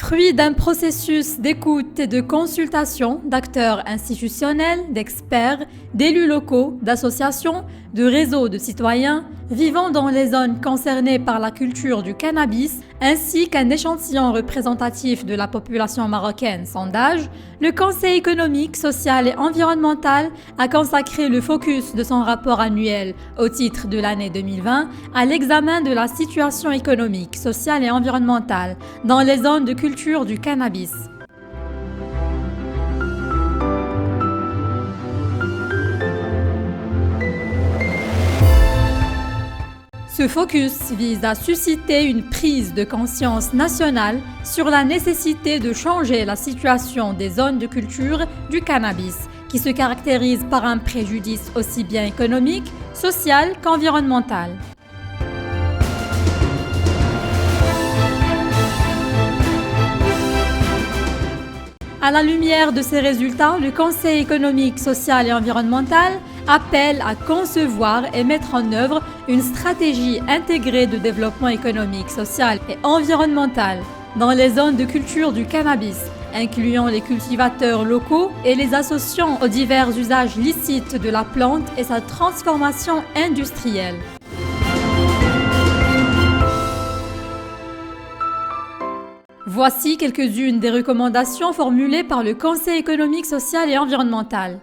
Fruit d'un processus d'écoute et de consultation d'acteurs institutionnels, d'experts, d'élus locaux, d'associations, de réseaux de citoyens vivant dans les zones concernées par la culture du cannabis, ainsi qu'un échantillon représentatif de la population marocaine sondage, le Conseil économique, social et environnemental a consacré le focus de son rapport annuel au titre de l'année 2020 à l'examen de la situation économique, sociale et environnementale dans les zones de culture du cannabis. Ce focus vise à susciter une prise de conscience nationale sur la nécessité de changer la situation des zones de culture du cannabis, qui se caractérisent par un préjudice aussi bien économique, social qu'environnemental. À la lumière de ces résultats, le Conseil économique, social et environnemental appelle à concevoir et mettre en œuvre une stratégie intégrée de développement économique, social et environnemental dans les zones de culture du cannabis, incluant les cultivateurs locaux et les associant aux divers usages licites de la plante et sa transformation industrielle. Voici quelques-unes des recommandations formulées par le Conseil économique, social et environnemental.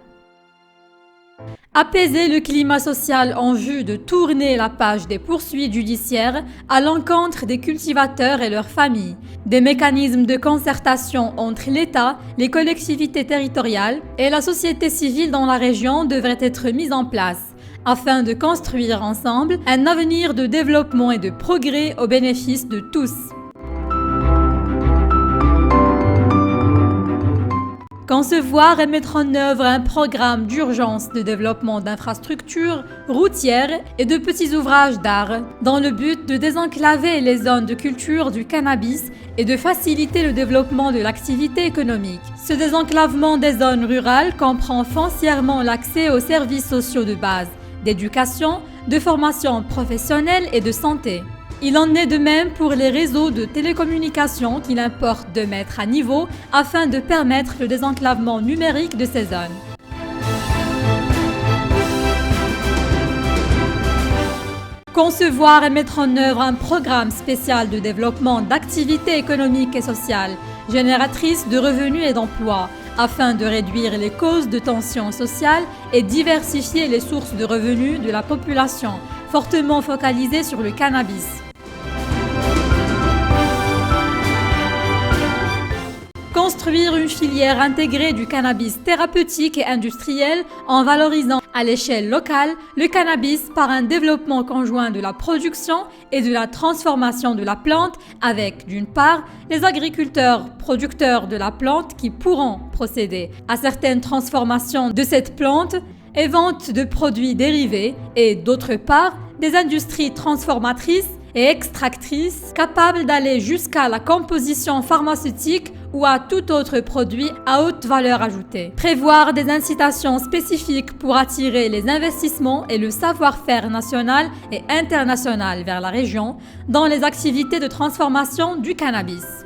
Apaiser le climat social en vue de tourner la page des poursuites judiciaires à l'encontre des cultivateurs et leurs familles. Des mécanismes de concertation entre l'État, les collectivités territoriales et la société civile dans la région devraient être mis en place afin de construire ensemble un avenir de développement et de progrès au bénéfice de tous. Concevoir et mettre en œuvre un programme d'urgence de développement d'infrastructures routières et de petits ouvrages d'art dans le but de désenclaver les zones de culture du cannabis et de faciliter le développement de l'activité économique. Ce désenclavement des zones rurales comprend foncièrement l'accès aux services sociaux de base, d'éducation, de formation professionnelle et de santé. Il en est de même pour les réseaux de télécommunications qu'il importe de mettre à niveau afin de permettre le désenclavement numérique de ces zones. Concevoir et mettre en œuvre un programme spécial de développement d'activités économiques et sociales, génératrices de revenus et d'emplois, afin de réduire les causes de tensions sociales et diversifier les sources de revenus de la population, fortement focalisée sur le cannabis. Construire une filière intégrée du cannabis thérapeutique et industriel en valorisant à l'échelle locale le cannabis par un développement conjoint de la production et de la transformation de la plante avec, d'une part, les agriculteurs producteurs de la plante qui pourront procéder à certaines transformations de cette plante et vente de produits dérivés et, d'autre part, des industries transformatrices et extractrices capables d'aller jusqu'à la composition pharmaceutique ou à tout autre produit à haute valeur ajoutée. Prévoir des incitations spécifiques pour attirer les investissements et le savoir-faire national et international vers la région dans les activités de transformation du cannabis.